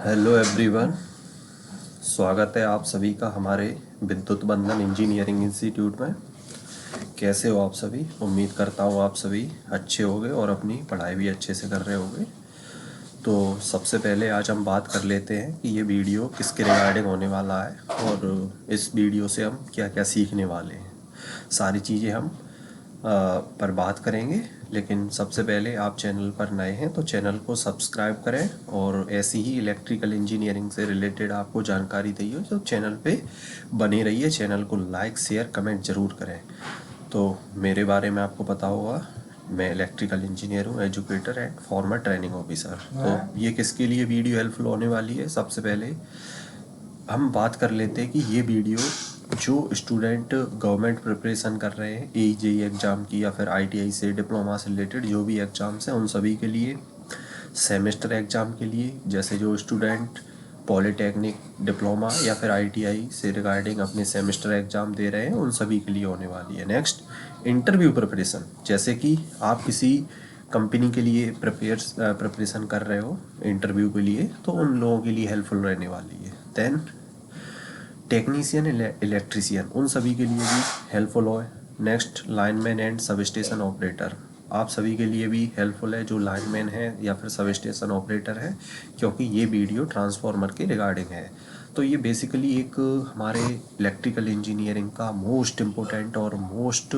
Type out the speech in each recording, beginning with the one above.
Hello everyone. स्वागत है आप सभी का हमारे विद्युत बंधन इंजीनियरिंग इंस्टीट्यूट में। कैसे हो आप सभी? उम्मीद करता हूँ आप सभी अच्छे होंगे और अपनी पढ़ाई भी अच्छे से कर रहे होंगे। तो सबसे पहले आज हम बात कर लेते हैं कि ये वीडियो किसके रिगार्डिंग होने वाला है और इस वीडियो से हम क्या क्या सीखने वाले हैं। सारी चीज़ें हम पर बात करेंगे। लेकिन सबसे पहले आप चैनल पर नए हैं तो चैनल को सब्सक्राइब करें और ऐसी ही इलेक्ट्रिकल इंजीनियरिंग से रिलेटेड आपको जानकारी चाहिए तो चैनल पे बने रहिए। चैनल को लाइक शेयर कमेंट ज़रूर करें। तो मेरे बारे में आपको पता होगा, मैं इलेक्ट्रिकल इंजीनियर हूँ, educator and farmer training officer. तो ये किसके लिए वीडियो हेल्पफुल होने वाली है, सबसे पहले हम बात कर लेते हैं कि ये वीडियो जो स्टूडेंट गवर्नमेंट प्रिपरेशन कर रहे हैं ए जेई एग्ज़ाम की या फिर आईटीआई से डिप्लोमा से रिलेटेड जो भी एग्ज़ाम्स हैं उन सभी के लिए, सेमेस्टर एग्ज़ाम के लिए, जैसे जो स्टूडेंट पॉलीटेक्निक डिप्लोमा या फिर आईटीआई से रिगार्डिंग अपने सेमेस्टर एग्ज़ाम दे रहे हैं उन सभी के लिए होने वाली है। नेक्स्ट, इंटरव्यू प्रिपरेशन, जैसे कि आप किसी कंपनी के लिए प्रिपरेशन कर रहे हो इंटरव्यू के लिए तो उन लोगों के लिए हेल्पफुल रहने वाली है। देन टेक्नीशियन इलेक्ट्रीशियन उन सभी के लिए भी हेल्पफुल हो। Next, lineman and sub station operator आप सभी के लिए भी हेल्पफुल है जो लाइनमैन है या फिर सब स्टेशन ऑपरेटर है, क्योंकि ये वीडियो ट्रांसफार्मर के रिगार्डिंग है। तो ये बेसिकली एक हमारे इलेक्ट्रिकल इंजीनियरिंग का मोस्ट इम्पोर्टेंट और मोस्ट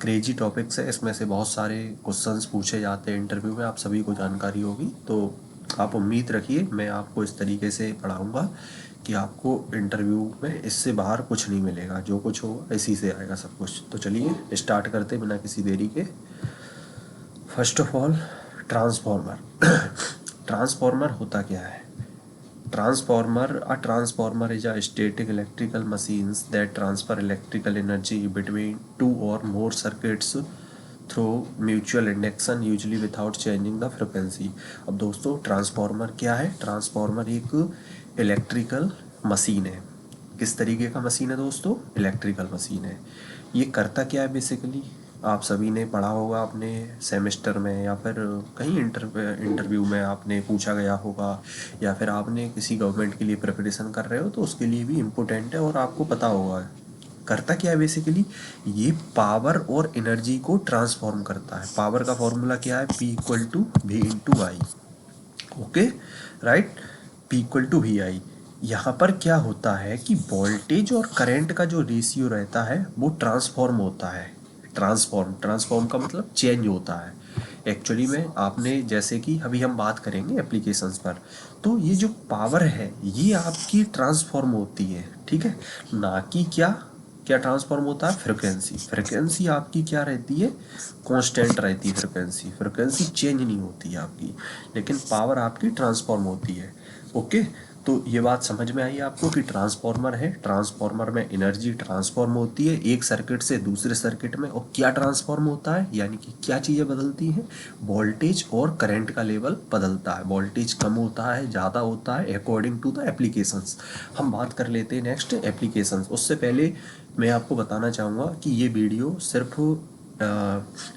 क्रेजी टॉपिक्स है। इसमें से बहुत सारे क्वेश्चंस पूछे जाते हैं इंटरव्यू में, आप सभी को जानकारी होगी। तो आप उम्मीद रखिए मैं आपको इस तरीके से पढ़ाऊँगा कि आपको इंटरव्यू में इससे बाहर कुछ नहीं मिलेगा, जो कुछ होगा इसी से आएगा सब कुछ। तो चलिए स्टार्ट करते बिना किसी देरी के। First of all, transformer. Transformer होता क्या है? Transformer is a static electrical machines that transfer electrical energy between two और more circuits through mutual induction usually without changing the frequency. अब दोस्तों, ट्रांसफार्मर क्या है? ट्रांसफार्मर एक इलेक्ट्रिकल मशीन है। किस तरीके का मशीन है दोस्तों? इलेक्ट्रिकल मशीन है। ये करता क्या है बेसिकली? आप सभी ने पढ़ा होगा अपने सेमेस्टर में या फिर कहीं इंटरव्यू में आपने पूछा गया होगा, या फिर आपने किसी गवर्नमेंट के लिए प्रिपरेशन कर रहे हो तो उसके लिए भी इम्पोर्टेंट है और आपको पता होगा। करता क्या है बेसिकली? ये पावर और एनर्जी को ट्रांसफॉर्म करता है। पावर का फॉर्मूला क्या है? P equal to V into I. Okay, right, P equal to V I. यहाँ पर क्या होता है कि वोल्टेज और करंट का जो रेशियो रहता है वो ट्रांसफॉर्म होता है। ट्रांसफॉर्म का मतलब चेंज होता है। एक्चुअली में आपने, जैसे कि अभी हम बात करेंगे एप्लीकेशंस पर, तो ये जो पावर है ये आपकी ट्रांसफॉर्म होती है, ठीक है, ना कि क्या क्या ट्रांसफॉर्म होता है? फ्रिक्वेंसी। फ्रिक्वेंसी आपकी क्या रहती है? कांस्टेंट रहती है। फ्रिक्वेंसी चेंज नहीं होती है आपकी, लेकिन पावर आपकी ट्रांसफॉर्म होती है। ओके, तो ये बात समझ में आई आपको कि ट्रांसफॉर्मर है, ट्रांसफॉर्मर में एनर्जी ट्रांसफॉर्म होती है एक सर्किट से दूसरे सर्किट में। और क्या ट्रांसफॉर्म होता है, यानी कि क्या चीज़ें बदलती हैं? वोल्टेज और करंट का लेवल बदलता है। वोल्टेज कम होता है, ज़्यादा होता है, अकॉर्डिंग टू द एप्लीकेशंस। हम बात कर लेते हैं नेक्स्ट एप्लीकेशंस। उससे पहले मैं आपको बताना चाहूँगा कि ये वीडियो सिर्फ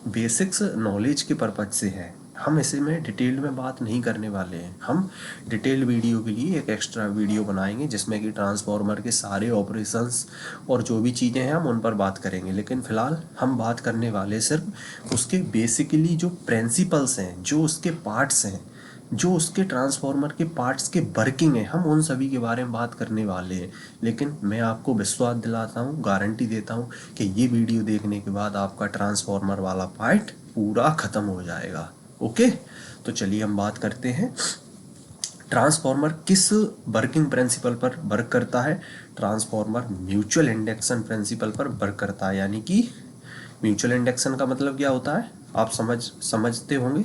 बेसिक्स नॉलेज के पर्पज से है। हम इसे में डिटेल में बात नहीं करने वाले हैं। हम डिटेल वीडियो के लिए एक एक्स्ट्रा वीडियो बनाएंगे जिसमें कि ट्रांसफार्मर के सारे ऑपरेशंस और जो भी चीज़ें हैं हम उन पर बात करेंगे। लेकिन फ़िलहाल हम बात करने वाले सिर्फ उसके बेसिकली जो प्रिंसिपल्स हैं, जो उसके पार्ट्स हैं, जो उसके ट्रांसफार्मर के पार्ट्स के वर्किंग है, हम उन सभी के बारे में बात करने वाले हैं। लेकिन मैं आपको विश्वास दिलाता हूँ, गारंटी देता हूँ कि ये वीडियो देखने के बाद आपका ट्रांसफार्मर वाला पार्ट पूरा ख़त्म हो जाएगा। ओके, तो चलिए हम बात करते हैं ट्रांसफार्मर किस वर्किंग प्रिंसिपल पर वर्क करता है। ट्रांसफार्मर म्यूचुअल इंडक्शन प्रिंसिपल पर वर्क करता है। यानी कि म्यूचुअल इंडक्शन का मतलब क्या होता है आप समझते होंगे,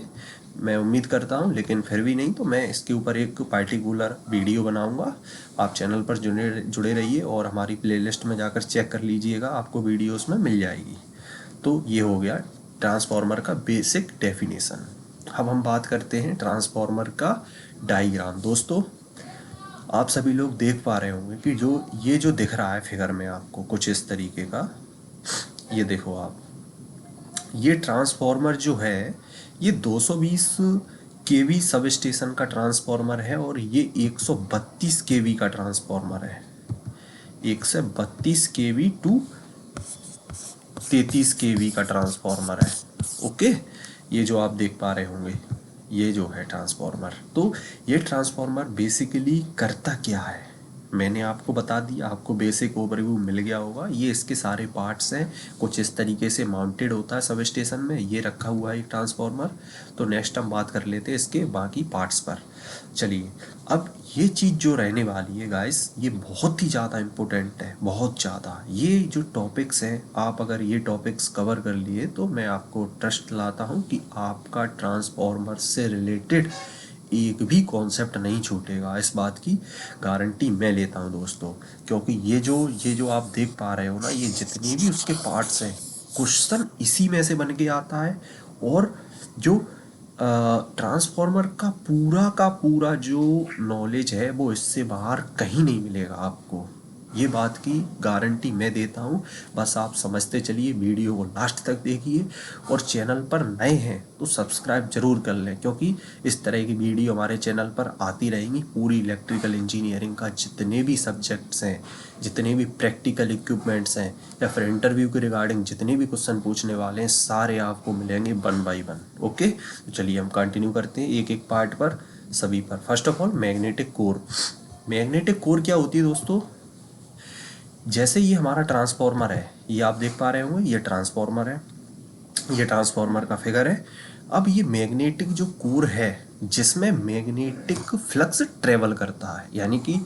मैं उम्मीद करता हूँ। लेकिन फिर भी नहीं तो मैं इसके ऊपर एक पार्टिकुलर वीडियो बनाऊंगा। आप चैनल पर जुड़े रहिए और हमारी प्लेलिस्ट में जाकर चेक कर लीजिएगा, आपको वीडियो उसमें मिल जाएगी। तो ये हो गया ट्रांसफार्मर का बेसिक डेफिनेशन। अब हम बात करते हैं ट्रांसफार्मर का डायग्राम। दोस्तों, आप सभी लोग देख पा रहे होंगे कि जो दिख रहा है फिगर में आपको कुछ इस तरीके का, ये देखो आप, ये ट्रांसफार्मर जो है ये 220 केवी सब स्टेशन का ट्रांसफार्मर है और ये 132 केवी का ट्रांसफार्मर है। 132 केवी टू 33 केवी का ट्रांसफार्मर है। ओके, ये जो आप देख पा रहे होंगे ये जो है ट्रांसफार्मर। तो ये ट्रांसफार्मर बेसिकली करता क्या है, मैंने आपको बता दिया, आपको बेसिक ओवरव्यू मिल गया होगा। ये इसके सारे पार्ट्स हैं, कुछ इस तरीके से माउंटेड होता है सब स्टेशन में। ये रखा हुआ है एक ट्रांसफार्मर। तो नेक्स्ट हम बात कर लेते हैं इसके बाकी पार्ट्स पर। चलिए, अब ये चीज़ जो रहने वाली है गाइस, ये बहुत ही ज़्यादा इम्पोर्टेंट है, बहुत ज़्यादा। ये जो टॉपिक्स हैं, आप अगर ये टॉपिक्स कवर कर लिए तो मैं आपको ट्रस्ट लाता हूँ कि आपका ट्रांसफार्मर से रिलेटेड एक भी कॉन्सेप्ट नहीं छूटेगा। इस बात की गारंटी मैं लेता हूँ दोस्तों, क्योंकि ये जो आप देख पा रहे हो ना, ये जितने भी उसके पार्ट्स हैं, क्वेश्चन इसी में से बन के आता है। और जो ट्रांसफॉर्मर का पूरा जो नॉलेज है वो इससे बाहर कहीं नहीं मिलेगा आपको। ये बात की गारंटी मैं देता हूँ। बस आप समझते चलिए, वीडियो को लास्ट तक देखिए और चैनल पर नए हैं तो सब्सक्राइब जरूर कर लें, क्योंकि इस तरह की वीडियो हमारे चैनल पर आती रहेंगी। पूरी इलेक्ट्रिकल इंजीनियरिंग का जितने भी सब्जेक्ट्स हैं, जितने भी प्रैक्टिकल इक्विपमेंट्स हैं, या फिर इंटरव्यू के रिगार्डिंग जितने भी क्वेश्चन पूछने वाले हैं, सारे आपको मिलेंगे 1 बाय 1। ओके, तो चलिए हम कंटिन्यू करते हैं एक एक पार्ट पर, सभी पर। First of all magnetic core. Magnetic core क्या होती है दोस्तों? जैसे ये हमारा ट्रांसफार्मर है, ये आप देख पा रहे होंगे, ये ट्रांसफार्मर है, ये ट्रांसफार्मर का फिगर है। अब ये मैग्नेटिक जो कोर है, जिसमें मैग्नेटिक फ्लक्स ट्रेवल करता है, यानी कि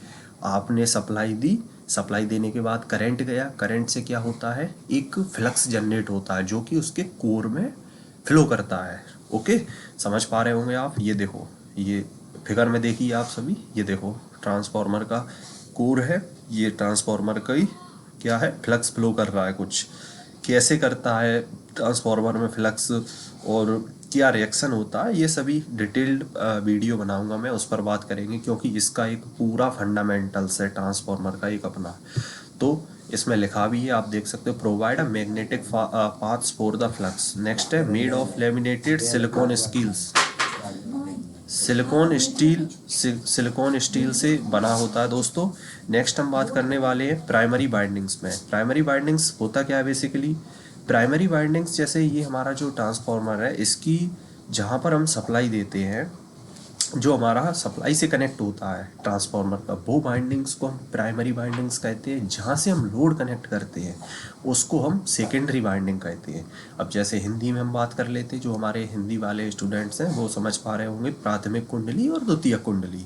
आपने सप्लाई दी, सप्लाई देने के बाद करंट गया, करंट से क्या होता है, एक फ्लक्स जनरेट होता है जो कि उसके कोर में फ्लो करता है। ओके, समझ पा रहे होंगे आप। ये देखो, ये फिगर में देखिए आप सभी, ये देखो ट्रांसफार्मर का कोर है, ये ट्रांसफार्मर का ही क्या है, फ्लक्स फ्लो कर रहा है। कुछ कैसे करता है ट्रांसफार्मर में फ्लक्स, और क्या रिएक्शन होता है, ये सभी डिटेल्ड वीडियो बनाऊंगा मैं, उस पर बात करेंगे, क्योंकि इसका एक पूरा फंडामेंटल्स है ट्रांसफार्मर का एक अपना। तो इसमें लिखा भी है, आप देख सकते हो, provide a magnetic paths for the flux. Next है made of laminated silicon steels. Silicon steel से बना होता है दोस्तों। नेक्स्ट हम बात करने वाले हैं प्राइमरी बाइंडिंग्स में। प्राइमरी बाइंडिंग्स होता क्या है बेसिकली? प्राइमरी बाइंडिंग्स, जैसे ये हमारा जो ट्रांसफार्मर है, इसकी जहाँ पर हम सप्लाई देते हैं, जो हमारा सप्लाई से कनेक्ट होता है ट्रांसफार्मर का, वो बाइंडिंग्स को हम प्राइमरी बाइंडिंग्स कहते हैं। जहाँ से हम लोड कनेक्ट करते हैं उसको हम सेकेंडरी बाइंडिंग कहते हैं। अब जैसे हिंदी में हम बात कर लेते हैं, जो हमारे हिंदी वाले स्टूडेंट्स हैं वो समझ पा रहे होंगे, प्राथमिक कुंडली और द्वितीयक कुंडली।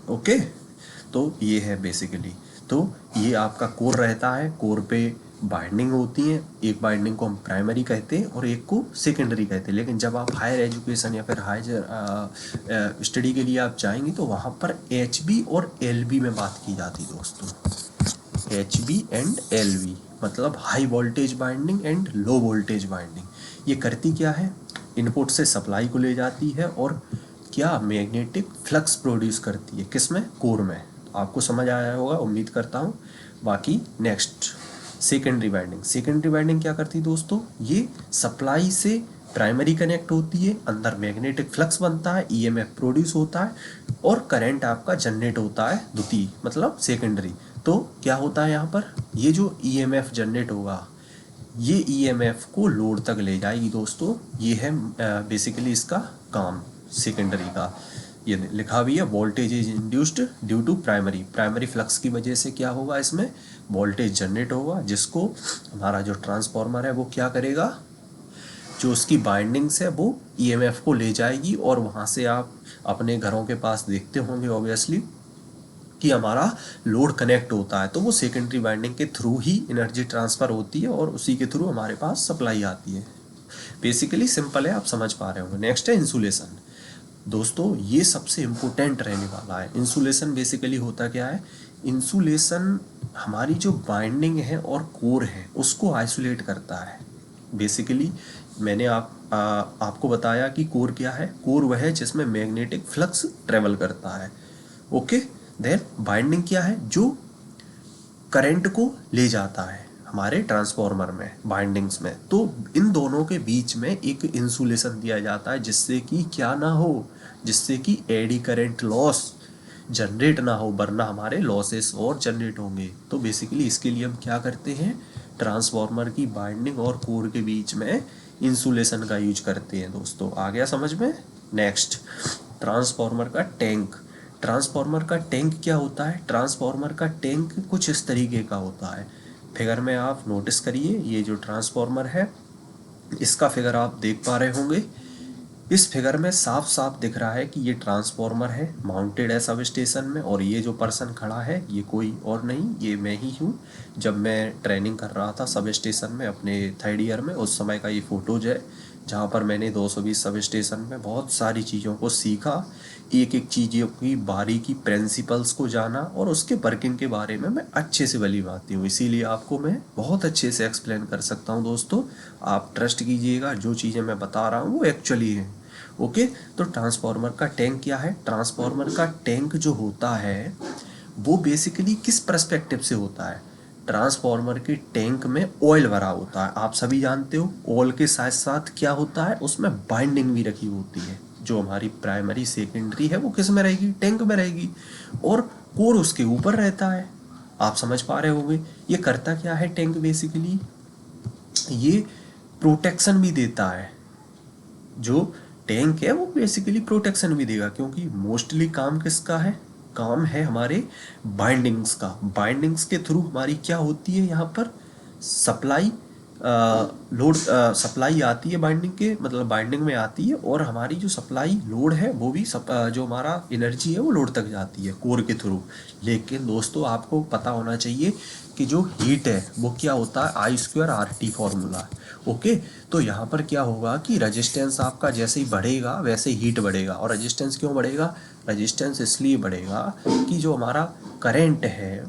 ओके, तो ये है बेसिकली। तो ये आपका कोर रहता है, कोर पे बाइंडिंग होती है। एक बाइंडिंग को हम प्राइमरी कहते हैं और एक को सेकेंडरी कहते हैं। लेकिन जब आप हायर एजुकेशन या फिर हायर स्टडी के लिए आप जाएंगे तो वहाँ पर HB और LV में बात की जाती है दोस्तों। HB एंड LV मतलब high voltage binding and low voltage binding. ये करती क्या है, इनपुट से सप्लाई को ले जाती है और क्या मैग्नेटिक फ्लक्स प्रोड्यूस करती है, किसमें, कोर में। आपको समझ आया होगा, उम्मीद करता हूँ। बाकी next secondary binding. Secondary binding क्या करती है दोस्तों, ये सप्लाई से प्राइमरी कनेक्ट होती है, अंदर मैग्नेटिक फ्लक्स बनता है, EMF प्रोड्यूस होता है और करंट आपका जनरेट होता है द्वितीय मतलब सेकेंडरी। तो क्या होता है यहाँ पर, ये जो EMF जनरेट होगा, ये EMF को लोड तक ले जाएगी दोस्तों। ये है बेसिकली इसका काम सेकेंडरी का। ये लिखा भी है, voltage is induced due to primary flux की वजह से क्या होगा, इसमें वोल्टेज जनरेट होगा, जिसको हमारा जो ट्रांसफार्मर है वो क्या करेगा, जो उसकी बाइंडिंग्स है वो EMF को ले जाएगी। और वहाँ से आप अपने घरों के पास देखते होंगे ऑब्वियसली कि हमारा लोड कनेक्ट होता है, तो वो सेकेंडरी बाइंडिंग के थ्रू ही एनर्जी ट्रांसफ़र होती है और उसी के थ्रू हमारे पास सप्लाई आती है। बेसिकली सिंपल है, आप समझ पा रहे होंगे। नेक्स्ट है इंसुलेशन। दोस्तों ये सबसे इम्पोर्टेंट रहने वाला है। इंसुलेशन बेसिकली होता क्या है, इंसुलेशन हमारी जो बाइंडिंग है और कोर है उसको आइसोलेट करता है। बेसिकली मैंने आपको बताया कि कोर क्या है, कोर वह है जिसमें मैग्नेटिक फ्लक्स ट्रेवल करता है। ओके, देन बाइंडिंग क्या है, जो करंट को ले जाता है, हमारे ट्रांसफॉर्मर में बाइंडिंग्स में, तो इन दोनों के बीच में एक इंसुलेशन दिया जाता है जिससे कि क्या ना हो, जिससे कि एडी करंट लॉस जनरेट ना हो, वरना हमारे लॉसेस और जनरेट होंगे। तो बेसिकली इसके लिए हम क्या करते हैं, ट्रांसफॉर्मर की बाइंडिंग और कोर के बीच में इंसुलेशन का यूज करते हैं दोस्तों। आ गया समझ में। नेक्स्ट, ट्रांसफॉर्मर का टैंक। ट्रांसफॉर्मर का टैंक क्या होता है? ट्रांसफॉर्मर का टैंक कुछ इस तरीके का होता है। फिगर में आप नोटिस करिए, ये जो ट्रांसफॉर्मर है इसका फिगर आप देख पा रहे होंगे। इस फिगर में साफ साफ दिख रहा है कि ये ट्रांसफॉर्मर है, माउंटेड है सब स्टेशन में, और ये जो पर्सन खड़ा है ये कोई और नहीं, ये मैं ही हूँ। जब मैं ट्रेनिंग कर रहा था सब स्टेशन में अपने 3rd ईयर में, उस समय का ये फोटोज है जहाँ पर मैंने 220 सब स्टेशन में बहुत सारी चीज़ों को सीखा, एक एक चीज़ों की बारीकी प्रिंसिपल्स को जाना, और उसके वर्किंग के बारे में मैं अच्छे से भली भांति हूँ, इसीलिए आपको मैं बहुत अच्छे से एक्सप्लेन कर सकता हूँ दोस्तों। आप ट्रस्ट कीजिएगा, जो चीज़ें मैं बता रहा हूँ वो एक्चुअली है। ओके, तो ट्रांसफॉर्मर का टैंक क्या है? ट्रांसफॉर्मर का टैंक जो होता है वो बेसिकली किस पर्सपेक्टिव से होता है? ट्रांसफॉर्मर के टैंक में ऑयल भरा होता है, आप सभी जानते हो। ऑयल के साथ साथ क्या होता है, उसमें बाइंडिंग भी रखी होती है। जो हमारी प्राइमरी सेकेंडरी है वो किस में रहेगी? टैंक में रहेगी, और कोर उसके ऊपर रहता है। आप समझ पा रहे होंगे। ये करता क्या है टैंक? बेसिकली ये प्रोटेक्शन भी देता है। जो टैंक है वो बेसिकली प्रोटेक्शन भी देगा, क्योंकि मोस्टली काम किसका है? काम है हमारे बाइंडिंग्स का। बाइंडिंग्स के थ्रू हमारी क्या होती है, यहाँ पर सप्लाई लोड सप्लाई आती है बाइंडिंग के, मतलब बाइंडिंग में आती है, और हमारी जो सप्लाई लोड है वो भी जो हमारा एनर्जी है वो लोड तक जाती है कोर के थ्रू। लेकिन दोस्तों आपको पता होना चाहिए कि जो हीट है वो क्या होता है, I²RT फॉर्मूला है। ओके, तो यहाँ पर क्या होगा कि रजिस्टेंस आपका जैसे ही बढ़ेगा वैसे ही हीट बढ़ेगा। और रजिस्टेंस क्यों बढ़ेगा? रजिस्टेंस इसलिए बढ़ेगा कि जो हमारा करंट है,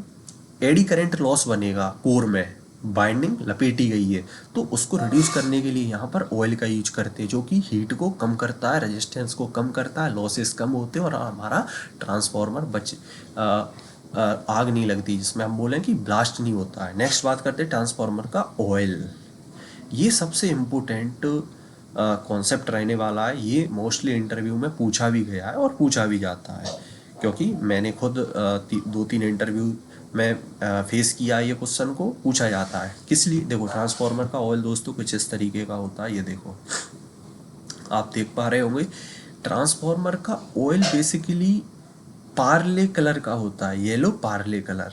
एडी करंट लॉस बनेगा कोर में, बाइंडिंग लपेटी गई है, तो उसको रिड्यूस करने के लिए यहाँ पर ऑयल का यूज करते हैं, जो कि हीट को कम करता है, रेजिस्टेंस को कम करता है, लॉसेस कम होते हैं, और हमारा ट्रांसफॉर्मर आग नहीं लगती, जिसमें हम बोलें कि ब्लास्ट नहीं होता है। नेक्स्ट बात करते हैं ट्रांसफॉर्मर का ऑयल। ये सबसे इम्पोर्टेंट कॉन्सेप्ट रहने वाला है। ये मोस्टली इंटरव्यू में पूछा भी गया है और पूछा भी जाता है, क्योंकि मैंने खुद 2-3 इंटरव्यू में फेस किया ये क्वेश्चन को पूछा जाता है। किस लिए? देखो, ट्रांसफॉर्मर का ऑयल दोस्तों कुछ इस तरीके का होता है, ये देखो आप देख पा रहे होंगे। ट्रांसफॉर्मर का ऑयल बेसिकली पार्ले कलर का होता है, येलो पार्ले कलर।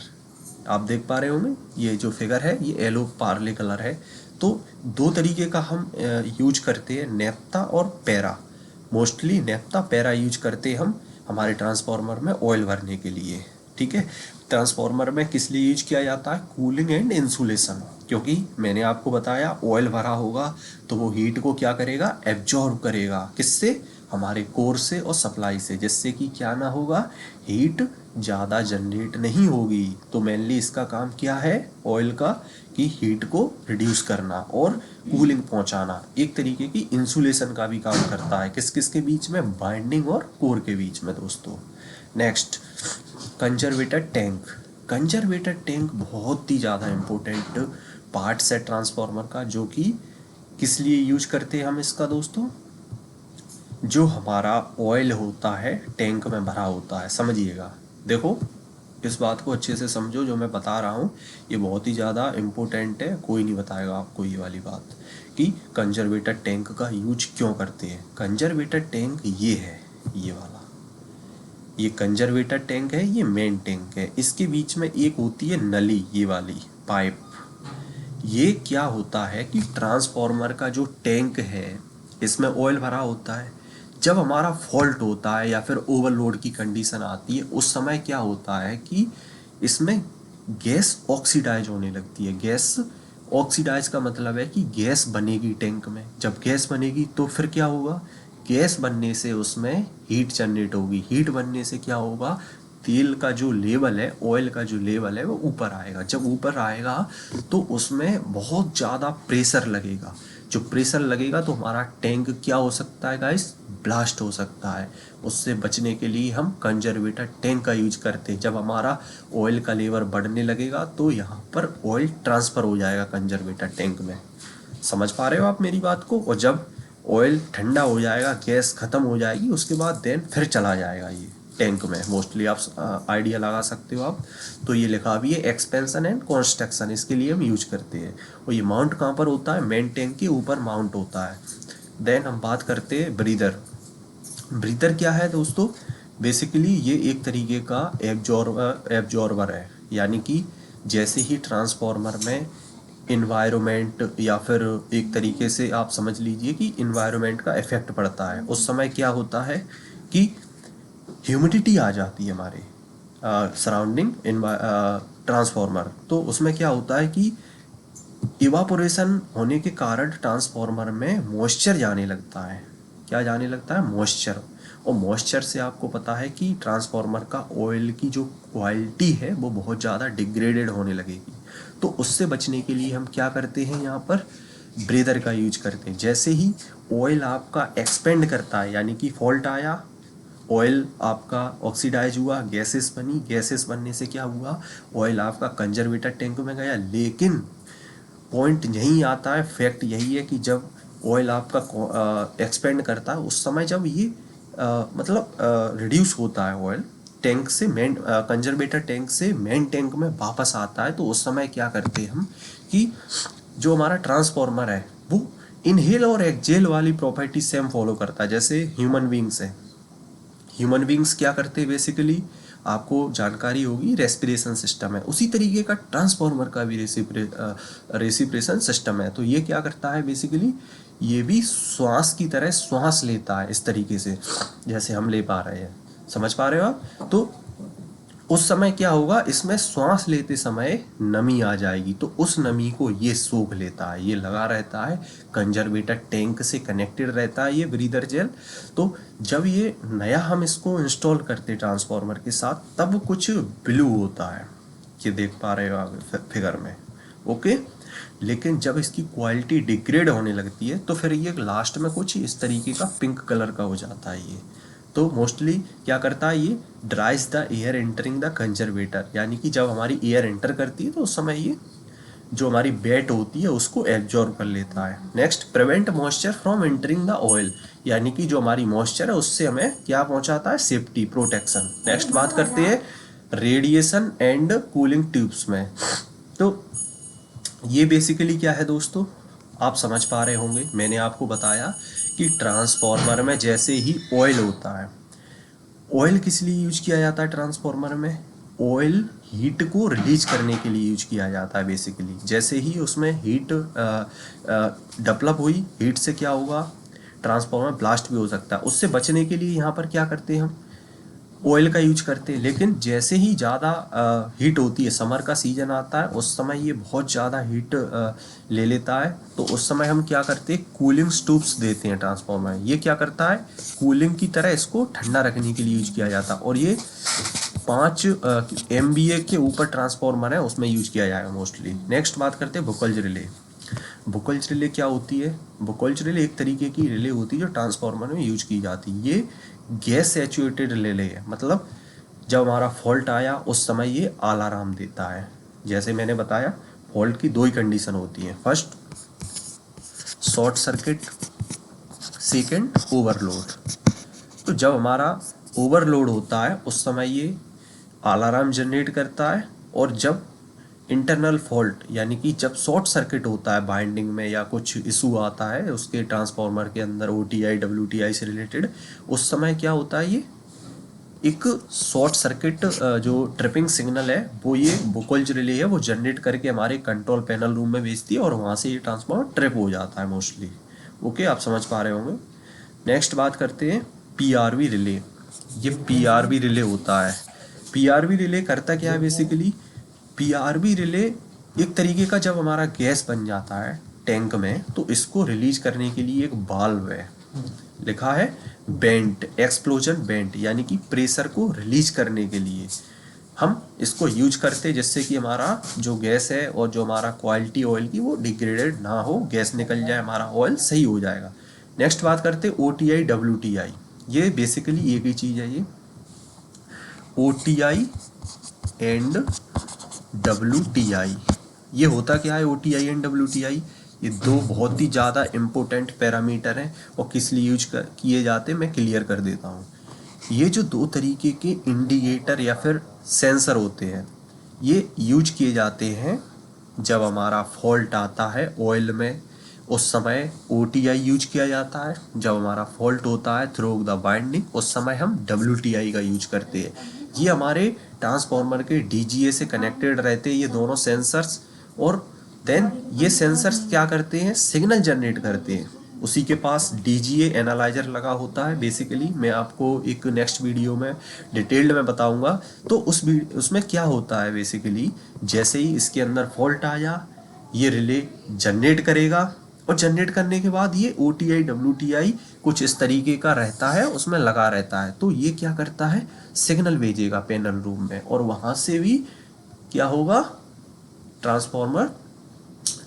आप देख पा रहे होंगे, ये जो फिगर है ये येलो पार्ले कलर है। तो 2 तरीके का हम यूज करते हैं, नेप्था और पैरा। मोस्टली नेप्था पैरा यूज करते हैं हम हमारे ट्रांसफॉर्मर में ऑयल भरने के लिए। ठीक है, ट्रांसफॉर्मर में किस लिए यूज किया जाता है? Cooling and insulation. क्योंकि मैंने आपको बताया ऑयल भरा होगा तो वो हीट को क्या करेगा? एब्जॉर्ब करेगा। किससे? हमारे कोर से और सप्लाई से, जिससे कि क्या ना होगा, हीट ज़्यादा जनरेट नहीं होगी। तो मेनली इसका काम क्या है ऑयल का, कि हीट को रिड्यूस करना और कूलिंग पहुंचाना। एक तरीके की इंसुलेशन का भी काम करता है। किस किस के बीच में? बाइंडिंग और कोर के बीच में दोस्तों। Next, conservator tank. Conservator tank बहुत ही ज़्यादा इम्पोर्टेंट पार्ट्स है ट्रांसफॉर्मर का, जो कि किस लिए यूज करते हैं हम इसका दोस्तों? जो हमारा ऑयल होता है टैंक में भरा होता है, समझिएगा। देखो, इस बात को अच्छे से समझो, जो मैं बता रहा हूँ ये बहुत ही ज़्यादा इम्पोर्टेंट है। कोई नहीं बताएगा आपको ये वाली बात कि कंजर्वेटर टैंक का यूज क्यों करते हैं। कंजर्वेटर टैंक ये है, ये वाला, ये कंजर्वेटर टैंक है, ये मेन टैंक है। इसके बीच में एक होती है नली, ये वाली पाइप। ये क्या होता है कि ट्रांसफॉर्मर का जो टैंक है इसमें ऑयल भरा होता है। जब हमारा फॉल्ट होता है या फिर ओवरलोड की कंडीशन आती है, उस समय क्या होता है कि इसमें गैस ऑक्सीडाइज होने लगती है। गैस ऑक्सीडाइज का मतलब है कि गैस बनेगी टैंक में। जब गैस बनेगी तो फिर क्या होगा? गैस बनने से उसमें हीट जनरेट होगी। हीट बनने से क्या होगा? तेल का जो लेवल है, ऑयल का जो लेवल है वो ऊपर आएगा। जब ऊपर आएगा तो उसमें बहुत ज़्यादा प्रेशर लगेगा। जो प्रेशर लगेगा तो हमारा टैंक क्या हो सकता है गाइस, ब्लास्ट हो सकता है। उससे बचने के लिए हम कंजर्वेटर टैंक का यूज करते हैं। जब हमारा ऑयल का लेवल बढ़ने लगेगा तो यहाँ पर ऑयल ट्रांसफ़र हो जाएगा कंजर्वेटर टैंक में। समझ पा रहे हो आप मेरी बात को। और जब ऑयल ठंडा हो जाएगा, गैस ख़त्म हो जाएगी, उसके बाद देन फिर चला जाएगा ये टैंक में। मोस्टली आप आइडिया लगा सकते हो आप। तो ये लिखा भी है एक्सपेंशन एंड कंस्ट्रक्शन, इसके लिए हम यूज करते हैं। और ये माउंट कहाँ पर होता है, मेन टैंक के ऊपर माउंट होता है। देन हम बात करते हैं ब्रीदर। ब्रीदर क्या है दोस्तों, बेसिकली ये एक तरीके का एब्जॉर्बर है। यानी कि जैसे ही ट्रांसफॉर्मर में इन्वायरमेंट या फिर एक तरीके से आप समझ लीजिए कि इन्वायरमेंट का इफेक्ट पड़ता है, उस समय क्या होता है कि ह्यूमिडिटी आ जाती है हमारे सराउंडिंग ट्रांसफॉर्मर। तो उसमें क्या होता है कि इवापोरेशन होने के कारण ट्रांसफॉर्मर में मॉइस्चर जाने लगता है। क्या जाने लगता है, मॉइस्चर। और मॉइस्चर से आपको पता है कि ट्रांसफॉर्मर का ऑयल की जो क्वालिटी है वो बहुत ज़्यादा डिग्रेडेड होने लगेगी। तो उससे बचने के लिए हम क्या करते हैं, यहाँ पर ब्रेदर का यूज करते हैं। जैसे ही ऑयल आपका एक्सपेंड करता है, यानी कि फॉल्ट आया, ऑयल आपका ऑक्सीडाइज हुआ, गैसेस बनी, गैसेस बनने से क्या हुआ, ऑयल आपका कंजर्वेटर टैंक में गया। लेकिन पॉइंट यही आता है, फैक्ट यही है कि जब ऑयल आपका एक्सपेंड करता है, उस समय जब ये मतलब रिड्यूस होता है ऑयल टैंक से, मेन कंजर्वेटर टैंक से मेन टैंक में वापस आता है, तो उस समय क्या करते हैं हम कि जो हमारा ट्रांसफॉर्मर है वो इनहेल और एक्सहेल वाली प्रॉपर्टी सेम फॉलो करता है, जैसे ह्यूमन बींग्स है। ह्यूमन बींग्स क्या करते हैं, बेसिकली आपको जानकारी होगी, रेस्पिरेशन सिस्टम है। उसी तरीके का ट्रांसफॉर्मर का भी रेसिप्रेशन सिस्टम है। तो ये क्या करता है, बेसिकली ये भी श्वास की तरह श्वास लेता है, इस तरीके से जैसे हम ले पा रहे हैं। समझ पा रहे हो आप। तो उस समय क्या होगा, इसमें श्वास लेते समय नमी आ जाएगी, तो उस नमी को ये सोख लेता है, ये लगा रहता है, कंजर्वेटर टैंक से कनेक्टेड रहता है ये ब्रीदर जेल। तो जब ये नया हम इसको इंस्टॉल करते ट्रांसफॉर्मर के साथ, तब कुछ ब्लू होता है, ये देख पा रहे हो आप फिगर में, ओके। लेकिन जब इसकी क्वालिटी डिग्रेड होने लगती है तो फिर ये लास्ट में कुछ इस तरीके का पिंक कलर का हो जाता है ये। तो मोस्टली क्या करता है, ये ड्राइज the air entering the conservator, यानी कि जब हमारी एयर एंटर करती है तो उस समय ये जो हमारी वेट होती है उसको एब्जॉर्ब कर लेता है। Next, prevent moisture from entering the oil, यानी कि जो हमारी मॉइस्चर है उससे हमें क्या पहुंचाता है, सेफ्टी, प्रोटेक्शन। नेक्स्ट बात करते हैं रेडिएशन एंड कूलिंग ट्यूब्स में। तो ये बेसिकली क्या है दोस्तों, आप समझ पा रहे होंगे, मैंने आपको बताया कि ट्रांसफॉर्मर में जैसे ही ऑयल होता है, ऑयल किस लिए यूज किया जाता है ट्रांसफॉर्मर में, ऑयल हीट को रिलीज करने के लिए यूज किया जाता है बेसिकली। जैसे ही उसमें हीट डेवलप हुई, हीट से क्या होगा, ट्रांसफॉर्मर ब्लास्ट भी हो सकता है। उससे बचने के लिए यहाँ पर क्या करते हैं हम, ऑयल का यूज करते हैं। लेकिन जैसे ही ज़्यादा हीट होती है, समर का सीजन आता है, उस समय ये बहुत ज़्यादा हीट ले लेता है, तो उस समय हम क्या करते हैं, कूलिंग ट्यूब्स देते हैं ट्रांसफॉर्मर। ये क्या करता है, कूलिंग की तरह इसको ठंडा रखने के लिए यूज किया जाता है। और ये 5 MVA के ऊपर ट्रांसफॉर्मर है, उसमें यूज किया जाएगा मोस्टली। नेक्स्ट बात करते हैं बुकल्ज रिले। बुकल्ज रिले क्या होती है, बुकल्ज रिले एक तरीके की रिले होती है जो ट्रांसफॉर्मर में यूज की जाती है। ये गैस सैचुरेटेड रिले है, मतलब जब हमारा फॉल्ट आया उस समय ये अलार्म देता है। जैसे मैंने बताया, फॉल्ट की 2 ही कंडीशन होती है, first short circuit, second overload. तो जब हमारा ओवरलोड होता है उस समय ये अलार्म जनरेट करता है, और जब इंटरनल फॉल्ट यानी कि जब शॉर्ट सर्किट होता है बाइंडिंग में या कुछ इशू आता है उसके ट्रांसफॉर्मर के अंदर OTI WTI से रिलेटेड, उस समय क्या होता है, ये एक शॉर्ट सर्किट जो ट्रिपिंग सिग्नल है वो ये बुकल्ज रिले है वो जनरेट करके हमारे कंट्रोल पैनल रूम में भेजती है, और वहाँ से ये ट्रांसफॉर्मर ट्रिप हो जाता है मोस्टली। ओके, आप समझ पा रहे होंगे। नेक्स्ट बात करते हैं PRV रिले। ये PRV रिले होता है। PRV रिले करता क्या है बेसिकली, PRV रिले एक तरीके का, जब हमारा गैस बन जाता है टैंक में तो इसको रिलीज करने के लिए एक वाल्व है, लिखा है बेंट, एक्सप्लोजन बेंट, यानी कि प्रेशर को रिलीज करने के लिए। हम इसको यूज करते हैं जिससे कि हमारा जो गैस है और जो हमारा क्वालिटी ऑयल की वो डिग्रेडेड ना हो, गैस निकल जाए, हमारा ऑयल सही हो जाएगा। नेक्स्ट बात करते हैं OTI WTI। ये बेसिकली एक ही चीज़ है, ये OTI एंड WTI। ये होता क्या है OTI एंड WTI? ये दो बहुत ही ज़्यादा इम्पोर्टेंट पैरामीटर हैं और किस लिए यूज किए जाते हैं मैं क्लियर कर देता हूँ। ये जो दो तरीके के इंडिकेटर या फिर सेंसर होते हैं, ये यूज किए जाते हैं जब हमारा फॉल्ट आता है ऑयल में, उस समय OTI यूज किया जाता है। जब हमारा फॉल्ट होता है थ्रू द बाइंडिंग, उस समय हम WTI का यूज करते हैं। ये हमारे ट्रांसफार्मर के DGA से कनेक्टेड रहते हैं ये दोनों सेंसर्स। और देन ये सेंसर्स क्या करते हैं, सिग्नल जनरेट करते हैं। उसी के पास DGA एनालाइजर लगा होता है। बेसिकली मैं आपको एक नेक्स्ट वीडियो में डिटेल्ड में बताऊंगा। तो उसमें क्या होता है बेसिकली, जैसे ही इसके अंदर फॉल्ट आया, ये रिले जनरेट करेगा और जनरेट करने के बाद ये OTI WTI कुछ इस तरीके का रहता है, उसमें लगा रहता है। तो ये क्या करता है, सिग्नल भेजेगा पैनल रूम में और वहाँ से भी क्या होगा, ट्रांसफॉर्मर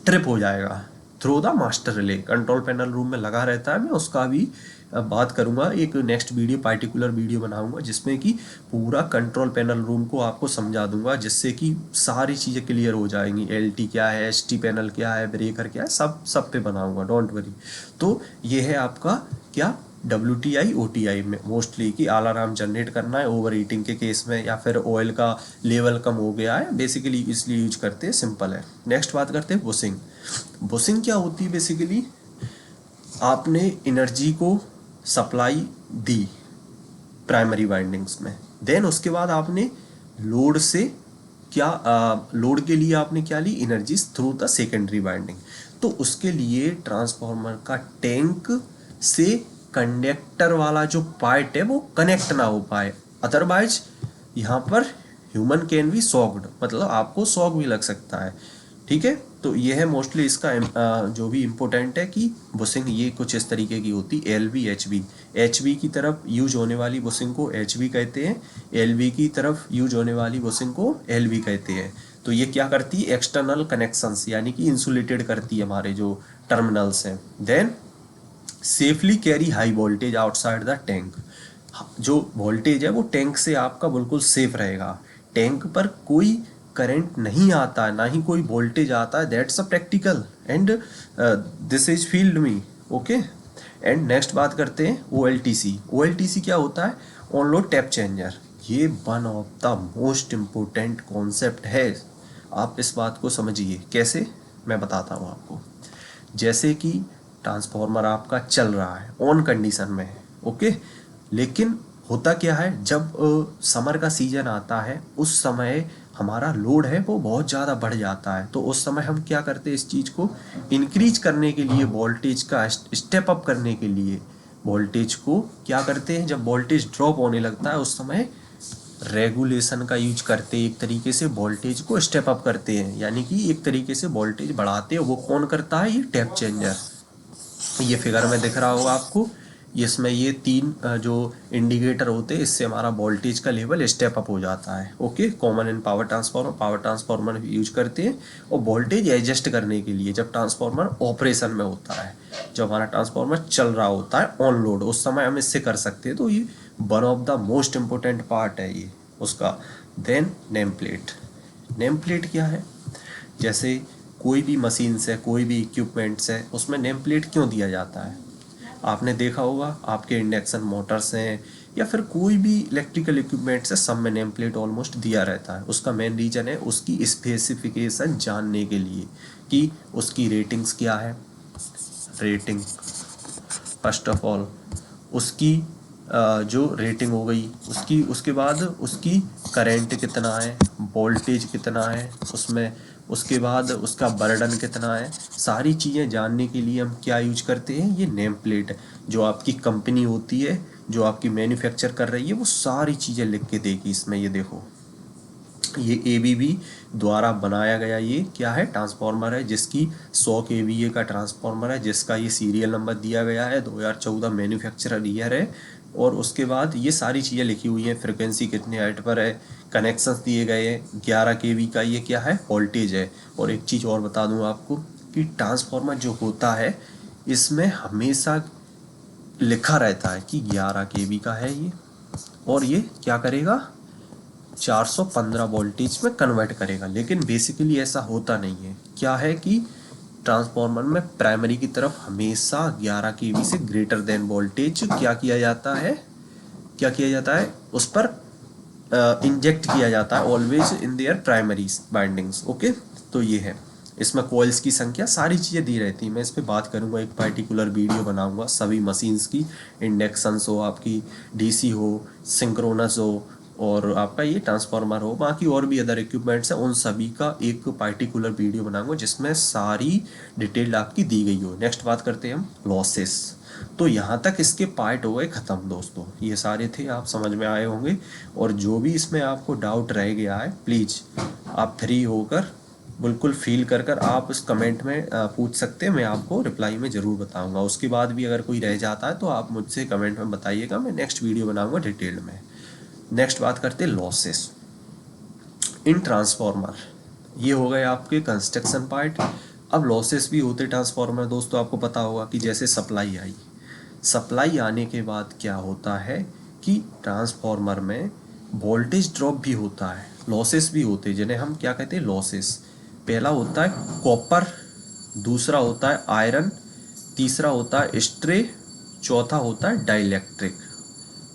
ट्रिप हो जाएगा through the master relay. Control panel room में लगा रहता है। मैं उसका भी बात करूंगा, एक नेक्स्ट वीडियो पार्टिकुलर वीडियो बनाऊंगा जिसमें कि पूरा कंट्रोल पैनल रूम को आपको समझा दूंगा, जिससे कि सारी चीज़ें क्लियर हो जाएंगी। LT क्या है, ST पैनल क्या है, ब्रेकर क्या है, सब पे बनाऊंगा, डोंट वरी। तो ये है आपका क्या, WTI OTI में मोस्टली कि अलार्म जनरेट करना है ओवर हीटिंग के केस में, या फिर ऑयल का लेवल कम हो गया है, बेसिकली इसलिए यूज करते हैं, सिंपल है। नेक्स्ट बात करते हैं बुशिंग। बुशिंग क्या होती है, बेसिकली आपने एनर्जी को सप्लाई दी प्राइमरी वाइंडिंग्स में, देन उसके बाद आपने लोड से क्या लोड के लिए आपने क्या ली, energy through the secondary winding. तो उसके लिए ट्रांसफार्मर का टैंक से कंडक्टर वाला जो पार्ट है वो कनेक्ट ना हो पाए, अदरवाइज यहाँ पर ह्यूमन कैन बी शॉक्ड, मतलब आपको शॉक भी लग सकता है। ठीक है, तो ये है मोस्टली इसका जो भी इम्पोर्टेंट है कि बुशिंग ये कुछ इस तरीके की होती है। LV HV, HV की तरफ यूज होने वाली बुशिंग को HV कहते हैं, LV की तरफ यूज होने वाली बुशिंग को LV कहते हैं। तो ये क्या करती है, एक्सटर्नल कनेक्शंस यानी कि इंसुलेटेड करती है हमारे जो टर्मिनल्स हैं। Then safely carry high voltage outside the tank. जो वोल्टेज है वो टैंक से आपका बिल्कुल सेफ रहेगा। टैंक पर कोई करंट नहीं आता है, ना ही कोई वोल्टेज आता है। That's a practical and this is field me, okay. And next बात करते हैं OLTC। OLTC क्या होता है, ऑन लोड टैप चेंजर। ये one of the most important concept है। आप इस बात को समझिए कैसे, मैं बताता हूँ आपको। जैसे कि ट्रांसफार्मर आपका चल रहा है, ऑन कंडीशन में है, ओके। लेकिन होता क्या है, जब समर का सीजन आता है उस समय हमारा लोड है वो बहुत ज़्यादा बढ़ जाता है। तो उस समय हम क्या करते हैं, इस चीज़ को इंक्रीज करने के लिए, वोल्टेज का स्टेप अप करने के लिए वोल्टेज को क्या करते हैं, जब वोल्टेज ड्रॉप होने लगता है उस समय रेगुलेशन का यूज करते हैं। एक तरीके से वोल्टेज को स्टेप अप करते हैं, यानी कि एक तरीके से वोल्टेज बढ़ाते हैं। वो कौन करता है, ये टैप चेंजर। ये फिगर में दिख रहा होगा आपको, इसमें ये तीन जो इंडिकेटर होते हैं, इससे हमारा वोल्टेज का लेवल स्टेप अप हो जाता है, okay. Common in power transformer use करते हैं और वोल्टेज एडजस्ट करने के लिए जब ट्रांसफार्मर ऑपरेशन में होता है, जब हमारा ट्रांसफार्मर चल रहा होता है ऑन लोड, उस समय हम इससे कर सकते हैं। तो ये one of the most important part है ये उसका। Then name plate. Name plate क्या है, जैसे कोई भी मशीन्स है, कोई भी इक्विपमेंट्स है, उसमें नेम प्लेट क्यों दिया जाता है। आपने देखा होगा आपके इंडक्शन मोटर्स हैं या फिर कोई भी इलेक्ट्रिकल इक्विपमेंट्स है, सब में नेम प्लेट ऑलमोस्ट दिया रहता है। उसका मेन रीज़न है उसकी स्पेसिफिकेशन जानने के लिए कि उसकी रेटिंग्स क्या है। रेटिंग फर्स्ट ऑफ ऑल उसकी जो रेटिंग हो गई उसकी, उसके बाद उसकी करंट कितना है, वोल्टेज कितना है उसमें, उसके बाद उसका बर्डन कितना है। सारी चीज़ें जानने के लिए हम क्या यूज करते हैं, ये नेम प्लेट। जो आपकी कंपनी होती है, जो आपकी मैन्युफैक्चर कर रही है, वो सारी चीज़ें लिख के देगी इसमें। ये देखो, ये ABB द्वारा बनाया गया ये क्या है, ट्रांसफार्मर है, जिसकी 100 kVA का ट्रांसफार्मर है, जिसका ये सीरियल नंबर दिया गया है 2014, मैन्युफैक्चरर ईयर है और उसके बाद ये सारी चीज़ें लिखी हुई हैं, फ्रिक्वेंसी कितने हर्ट्ज पर है, कनेक्शंस दिए गए हैं, 11 केवी का ये क्या है, वोल्टेज है। और एक चीज़ और बता दूं आपको कि ट्रांसफार्मर जो होता है इसमें हमेशा लिखा रहता है कि 11 केवी का है ये, और ये क्या करेगा, 415 वोल्टेज में कन्वर्ट करेगा। लेकिन बेसिकली ऐसा होता नहीं है। क्या है कि ट्रांसफार्मर में प्राइमरी की तरफ हमेशा 11 केवी से ग्रेटर देन वोल्टेज क्या किया जाता है, क्या किया जाता है, उस पर इंजेक्ट किया जाता है always in their primary bindings. Okay, तो ये है, इसमें कॉइल्स की संख्या सारी चीज़ें दी रहती हैं। मैं इस पर बात करूंगा, एक पर्टिकुलर वीडियो बनाऊंगा सभी मशीन्स की, इंडक्शंस हो, आपकी डीसी हो, सिंक्रोनस हो, और आपका ये ट्रांसफार्मर हो, बाकी और भी अदर इक्विपमेंट्स हैं, उन सभी का एक पर्टिकुलर वीडियो बनाऊंगा जिसमें सारी डिटेल आपकी दी गई हो। नेक्स्ट बात करते हैं हम लॉसेस। तो यहाँ तक इसके पार्ट हो गए ख़त्म दोस्तों, ये सारे थे, आप समझ में आए होंगे। और जो भी इसमें आपको डाउट रह गया है प्लीज़ आप फ्री होकर बिल्कुल फील कर कर आप इस कमेंट में पूछ सकते हैं, मैं आपको रिप्लाई में ज़रूर बताऊंगा। उसके बाद भी अगर कोई रह जाता है तो आप मुझसे कमेंट में बताइएगा, मैं नेक्स्ट वीडियो बनाऊंगा डिटेल में। नेक्स्ट बात करते हैं लॉसेस इन ट्रांसफार्मर। ये हो गए आपके कंस्ट्रक्शन पार्ट। अब लॉसेस भी होते ट्रांसफार्मर दोस्तों, आपको पता होगा कि जैसे सप्लाई आई, सप्लाई आने के बाद क्या होता है कि ट्रांसफार्मर में वोल्टेज ड्रॉप भी होता है, लॉसेस भी होते हैं, जिन्हें हम क्या कहते हैं, लॉसेस। पहला होता है कॉपर, दूसरा होता है आयरन, तीसरा होता है स्ट्रे, चौथा होता है डाइलेक्ट्रिक।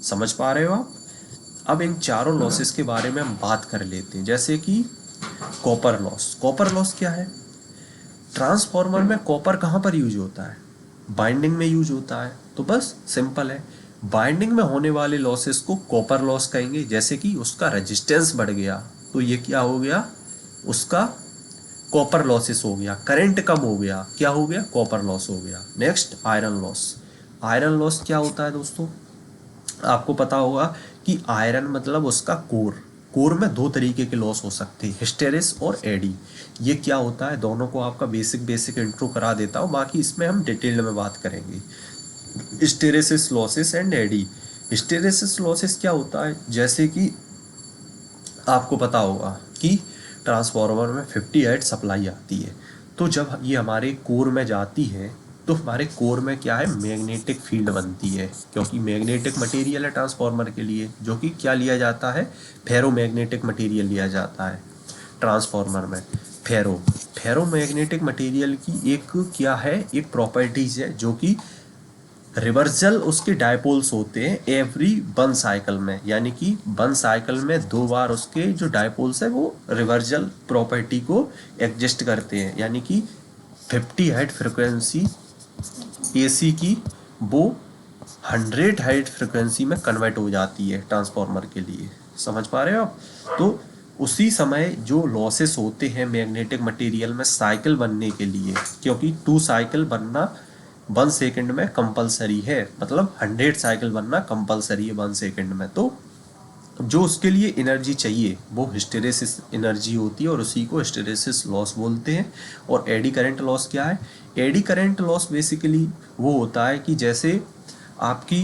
समझ पा रहे हो आप? अब इन चारों लॉसेस के बारे में हम बात कर लेते हैं। जैसे कि कॉपर लॉस। कॉपर लॉस क्या है? ट्रांसफार्मर में कॉपर कहाँ पर यूज होता है? बाइंडिंग में यूज होता है। तो बस सिंपल है, बाइंडिंग में होने वाले लॉसेस को कॉपर लॉस कहेंगे। जैसे कि उसका रेजिस्टेंस बढ़ गया तो ये क्या हो गया, उसका कॉपर लॉसेस हो गया। करंट कम हो गया, क्या हो गया, कॉपर लॉस हो गया। Next iron loss. Iron loss क्या होता है दोस्तों, आपको पता होगा कि आयरन मतलब उसका कोर। कोर में दो तरीके के लॉस हो सकते हैं, हिस्टेरिस और एडी। ये क्या होता है, दोनों को आपका बेसिक इंट्रो करा देता हूँ, बाकी इसमें हम डिटेल में बात करेंगे। Hysteresis losses and eddy. Hysteresis losses क्या होता है, जैसे कि आपको पता होगा कि ट्रांसफार्मर में 50 हर्ट्ज सप्लाई आती है, तो जब ये हमारे कोर में जाती है तो हमारे कोर में क्या है, मैग्नेटिक फील्ड बनती है, क्योंकि मैग्नेटिक मटेरियल है ट्रांसफार्मर के लिए, जो कि क्या लिया जाता है, फेरोमैग्नेटिक मटेरियल लिया जाता है ट्रांसफार्मर में। फेरोमैग्नेटिक मटेरियल की एक क्या है, एक प्रॉपर्टीज है, जो कि रिवर्सल उसके डायपोल्स होते हैं एवरी 1 साइकिल में, यानी कि 1 साइकिल में 2 बार उसके जो डायपोल्स है वो रिवर्सल प्रॉपर्टी को एडजस्ट करते हैं। यानी कि 50 हर्ट्ज फ्रिक्वेंसी एसी की वो 100 हर्ट्ज फ्रिक्वेंसी में कन्वर्ट हो जाती है ट्रांसफार्मर के लिए। समझ पा रहे हो आप? तो उसी समय जो लॉसेस होते हैं मैग्नेटिक मटेरियल में साइकिल बनने के लिए, क्योंकि 2 साइकिल बनना 1 सेकंड में कंपलसरी है, मतलब 100 साइकिल बनना कंपलसरी है 1 सेकंड में, तो जो उसके लिए एनर्जी चाहिए वो हिस्टेरेसिस एनर्जी होती है, और उसी को हिस्टेरेसिस लॉस बोलते हैं। और एडी करंट लॉस क्या है? एडी करंट लॉस बेसिकली वो होता है कि जैसे आपकी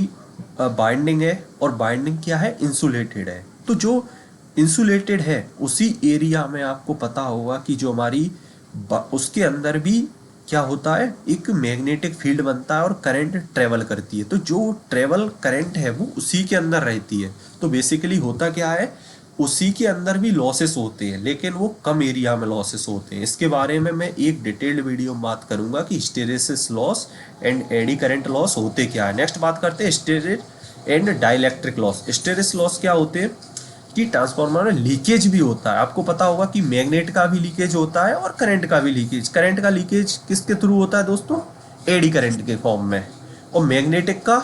बाइंडिंग है, और बाइंडिंग क्या है, इंसुलेटेड है, तो जो इंसुलेटेड है उसी एरिया में आपको पता होगा कि जो हमारी उसके अंदर भी क्या होता है, एक मैग्नेटिक फील्ड बनता है और करंट ट्रेवल करती है, तो जो ट्रेवल करंट है वो उसी के अंदर रहती है। तो बेसिकली होता क्या है, उसी के अंदर भी लॉसेस होते हैं, लेकिन वो कम एरिया में लॉसेस होते हैं। इसके बारे में मैं एक डिटेल्ड वीडियो में बात करूंगा कि hysteresis loss and eddy current loss होते क्या है। नेक्स्ट बात करते हैं हिस्टेरिस एंड डाइलेक्ट्रिक लॉस। हिस्टेरिस लॉस क्या होते हैं कि ट्रांसफार्मर में लीकेज भी होता है। आपको पता होगा कि मैग्नेट का भी लीकेज होता है और करंट का भी लीकेज। करंट का लीकेज किसके थ्रू होता है दोस्तों, एडी करंट के फॉर्म में। और मैग्नेटिक का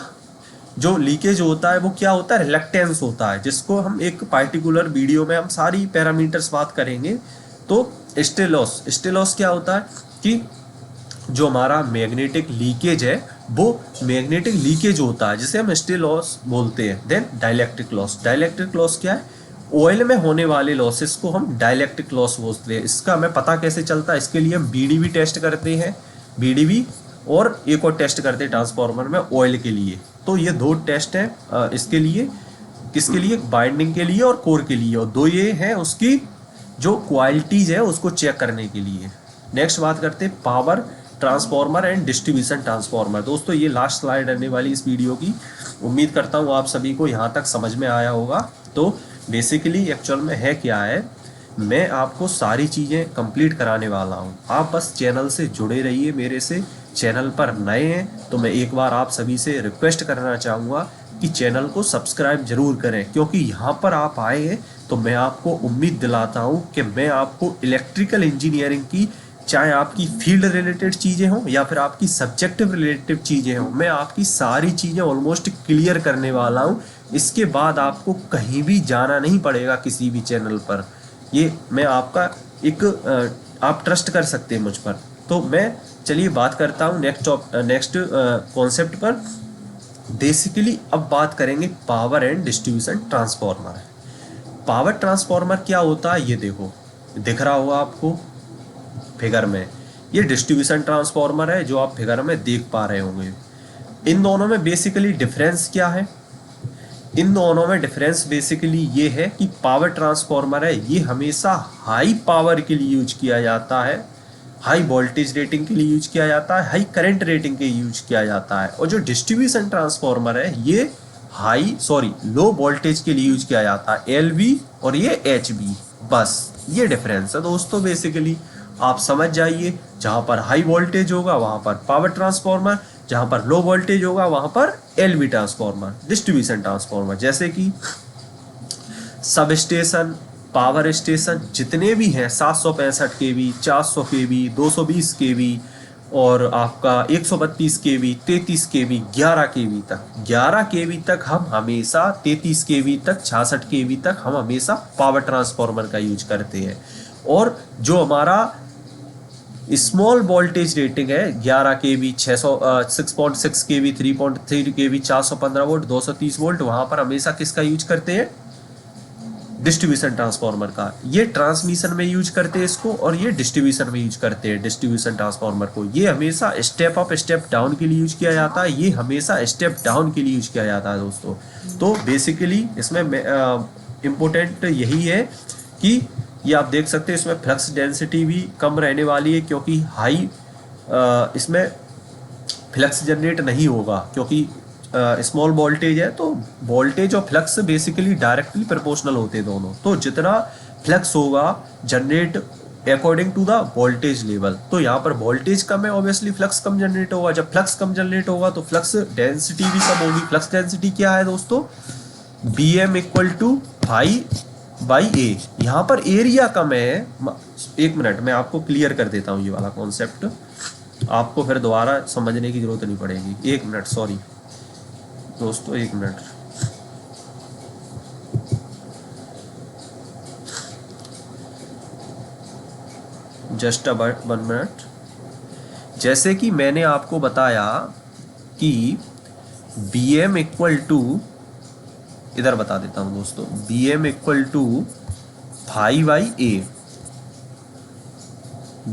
जो लीकेज होता है वो क्या होता है, रिलक्टेंस होता है, जिसको हम एक पार्टिकुलर वीडियो में हम सारी पैरामीटर्स बात करेंगे। तो स्टेलॉस क्या होता है कि जो हमारा मैग्नेटिक लीकेज है वो मैग्नेटिक लीकेज होता है, जिसे हम स्टे लॉस बोलते हैं। देन डाइलेक्ट्रिक लॉस क्या है, ऑयल में होने वाले लॉसेस को हम डाइलेक्ट्रिक लॉस बोलते हैं। इसका हमें पता कैसे चलता है, इसके लिए हम बीडीवी टेस्ट करते हैं, बीडीवी, और एक और टेस्ट करते हैं ट्रांसफार्मर में ऑयल के लिए, तो ये दो टेस्ट हैं इसके लिए, किसके लिए, बाइंडिंग के लिए और कोर के लिए, और दो ये हैं उसकी जो क्वालिटीज है उसको चेक करने के लिए। नेक्स्ट बात करते हैं power transformer and distribution transformer. दोस्तों ये लास्ट स्लाइड रहने वाली इस वीडियो की, उम्मीद करता हूँ आप सभी को यहाँ तक समझ में आया होगा। तो बेसिकली एक्चुअल में है क्या है, मैं आपको सारी चीज़ें कंप्लीट कराने वाला हूँ, आप बस चैनल से जुड़े रहिए मेरे से। चैनल पर नए हैं तो मैं एक बार आप सभी से रिक्वेस्ट करना चाहूँगा कि चैनल को सब्सक्राइब जरूर करें, क्योंकि यहाँ पर आप आए हैं तो मैं आपको उम्मीद दिलाता हूँ कि मैं आपको इलेक्ट्रिकल इंजीनियरिंग की, चाहे आपकी फील्ड रिलेटेड चीज़ें हों या फिर आपकी सब्जेक्टिव रिलेटेड चीज़ें हों, मैं आपकी सारी चीज़ें ऑलमोस्ट क्लियर करने वाला हूँ। इसके बाद आपको कहीं भी जाना नहीं पड़ेगा किसी भी चैनल पर। ये मैं आपका एक आप ट्रस्ट कर सकते हैं मुझ पर। तो मैं चलिए बात करता हूँ नेक्स्ट कॉन्सेप्ट पर। बेसिकली अब बात करेंगे power and distribution transformer. Power transformer क्या होता है, ये देखो दिख रहा होगा आपको फिगर में, ये डिस्ट्रीब्यूशन ट्रांसफॉर्मर है जो आप फिगर में देख पा रहे होंगे। इन दोनों में बेसिकली डिफरेंस क्या है, इन दोनों में डिफरेंस बेसिकली ये है कि पावर ट्रांसफॉर्मर है ये हमेशा हाई पावर के लिए यूज किया जाता है, हाई वोल्टेज रेटिंग के लिए यूज किया जाता है, हाई करंट रेटिंग के यूज किया जाता है। और जो डिस्ट्रीब्यूशन ट्रांसफॉर्मर है ये लो वोल्टेज के लिए यूज किया जाता है, LV और ये HV। बस ये डिफरेंस है दोस्तों, बेसिकली आप समझ जाइए। जहाँ पर हाई वोल्टेज होगा वहाँ पर पावर ट्रांसफॉर्मर, जहाँ पर लो वोल्टेज होगा वहाँ पर LV ट्रांसफॉर्मर, डिस्ट्रीब्यूशन ट्रांसफॉर्मर। जैसे कि सब स्टेशन, पावर स्टेशन जितने भी हैं 765 kV, 400 kV, 220 kV और आपका 132 kV, 33 kV, 11 kV तक, 11 kV तक हम हमेशा, 33 kV तक, 66 kV तक हम हमेशा पावर ट्रांसफॉर्मर का यूज करते हैं। और जो हमारा स्मॉल वोल्टेज रेटिंग है 11 kV, 6.6 kV, 3.3 kV, 415 volt, 230 volt, वहां पर हमेशा किसका यूज करते हैं, डिस्ट्रीब्यूशन ट्रांसफॉर्मर का। ये ट्रांसमिशन में यूज करते हैं इसको और ये डिस्ट्रीब्यूशन में यूज करते हैं डिस्ट्रीब्यूशन ट्रांसफॉर्मर को। ये हमेशा स्टेप अप स्टेप डाउन के लिए यूज किया जाता है, ये हमेशा स्टेप डाउन के लिए यूज किया जाता है दोस्तों। तो बेसिकली इसमें इम्पोर्टेंट यही है कि ये आप देख सकते हैं इसमें फ्लक्स डेंसिटी भी कम रहने वाली है, क्योंकि हाई इसमें फ्लक्स जनरेट नहीं होगा, क्योंकि स्मॉल वोल्टेज है तो वोल्टेज और फ्लक्स बेसिकली डायरेक्टली प्रोपोर्शनल होते हैं दोनों। तो जितना फ्लक्स होगा generate according to the voltage level, तो यहाँ पर वोल्टेज कम है ऑब्वियसली फ्लक्स कम जनरेट होगा। जब फ्लक्स कम जनरेट होगा तो फ्लक्स डेंसिटी भी कम होगी। फ्लक्स डेंसिटी क्या है दोस्तों, BM इक्वल टू ∅/A। यहाँ पर एरिया कम है। एक मिनट मैं आपको क्लियर कर देता हूँ ये वाला कॉन्सेप्ट, आपको फिर दोबारा समझने की जरूरत नहीं पड़ेगी। एक मिनट, सॉरी दोस्तों, एक मिनट। Just 1 minute. जैसे कि मैंने आपको बताया कि BM इक्वल टू, इधर बता देता हूं दोस्तों, BM equal to ∅/A,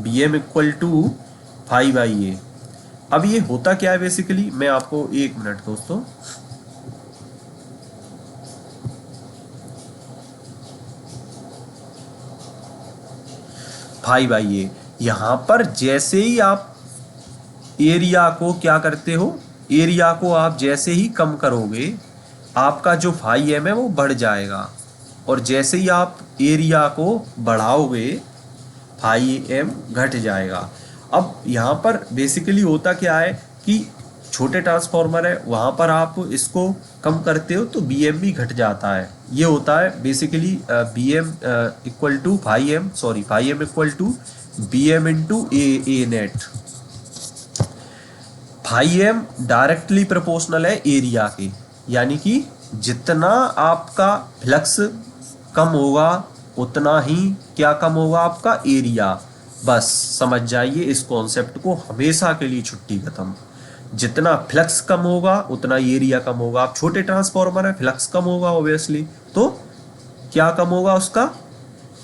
BM equal to ∅/A। अब ये होता क्या है बेसिकली, मैं आपको, एक मिनट दोस्तों, ∅/A। यहां पर जैसे ही आप एरिया को क्या करते हो, एरिया को आप जैसे ही कम करोगे आपका जो ∅m है वो बढ़ जाएगा, और जैसे ही आप एरिया को बढ़ाओगे ∅m घट जाएगा। अब यहाँ पर बेसिकली होता क्या है कि छोटे ट्रांसफॉर्मर है वहाँ पर आप इसको कम करते हो तो BM भी घट जाता है। ये होता है basically BM equal to ∅m equal to BM into A net. ∅m directly proportional है एरिया के, यानी कि जितना आपका फ्लक्स कम होगा उतना ही क्या कम होगा, आपका एरिया। बस समझ जाइए इस कॉन्सेप्ट को, हमेशा के लिए छुट्टी खत्म। जितना फ्लक्स कम होगा उतना एरिया कम होगा। आप छोटे ट्रांसफॉर्मर है, फ्लक्स कम होगा ऑब्वियसली, तो क्या कम होगा, उसका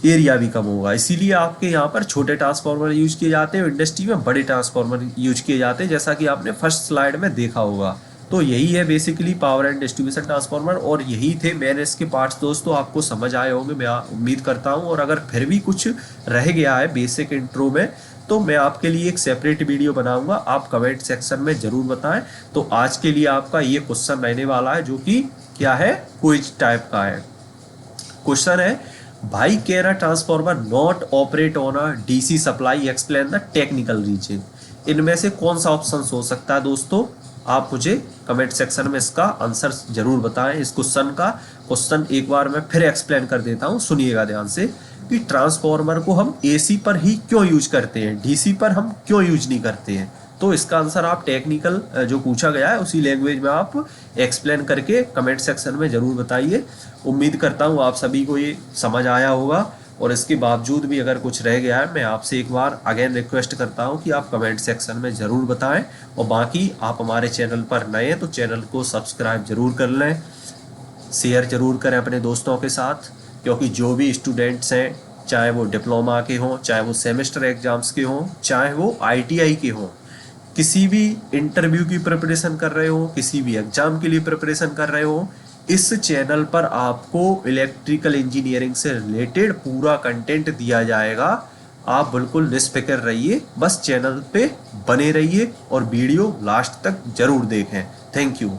एरिया भी कम होगा। इसीलिए आपके यहाँ पर छोटे ट्रांसफॉर्मर यूज किए जाते हैं, इंडस्ट्री में बड़े ट्रांसफॉर्मर यूज किए जाते हैं, जैसा कि आपने फर्स्ट स्लाइड में देखा होगा। तो यही है basically power and distribution transformer, और यही थे मैंने इसके पार्ट्स। दोस्तों आपको समझ आए होंगे मैं उम्मीद करता हूँ, और अगर फिर भी कुछ रह गया है बेसिक इंट्रो में तो मैं आपके लिए एक सेपरेट वीडियो बनाऊंगा, आप कमेंट सेक्शन में ज़रूर बताएं। तो आज के लिए आपका ये क्वेश्चन रहने वाला है, जो कि क्या है, क्विज टाइप का है। क्वेश्चन है, भाई can transformer not operate on a DC supply, explain the technical reason. इनमें से कौन सा ऑप्शन हो सकता है दोस्तों, आप मुझे कमेंट सेक्शन में इसका आंसर जरूर बताएं। इस क्वेश्चन का क्वेश्चन एक बार मैं फिर एक्सप्लेन कर देता हूं, सुनिएगा ध्यान से, कि ट्रांसफार्मर को हम एसी पर ही क्यों यूज करते हैं, डीसी पर हम क्यों यूज नहीं करते हैं। तो इसका आंसर आप टेक्निकल जो पूछा गया है उसी लैंग्वेज में आप एक्सप्लेन करके कमेंट सेक्शन में ज़रूर बताइए। उम्मीद करता हूँ आप सभी को ये समझ आया होगा, और इसके बावजूद भी अगर कुछ रह गया है मैं आपसे एक बार अगेन रिक्वेस्ट करता हूँ कि आप कमेंट सेक्शन में ज़रूर बताएं। और बाकी आप हमारे चैनल पर नए हैं तो चैनल को सब्सक्राइब जरूर कर लें, शेयर जरूर करें अपने दोस्तों के साथ, क्योंकि जो भी स्टूडेंट्स हैं, चाहे वो डिप्लोमा के हों, चाहे वो सेमेस्टर एग्जाम्स के हों, चाहे वो आईटीआई के हों, किसी भी इंटरव्यू की प्रिपरेशन कर रहे हो, किसी भी एग्जाम के लिए प्रिपरेशन कर रहे हो, इस चैनल पर आपको इलेक्ट्रिकल इंजीनियरिंग से रिलेटेड पूरा कंटेंट दिया जाएगा। आप बिल्कुल निष्फिक्र रहिए, बस चैनल पे बने रहिए और वीडियो लास्ट तक जरूर देखें। Thank you.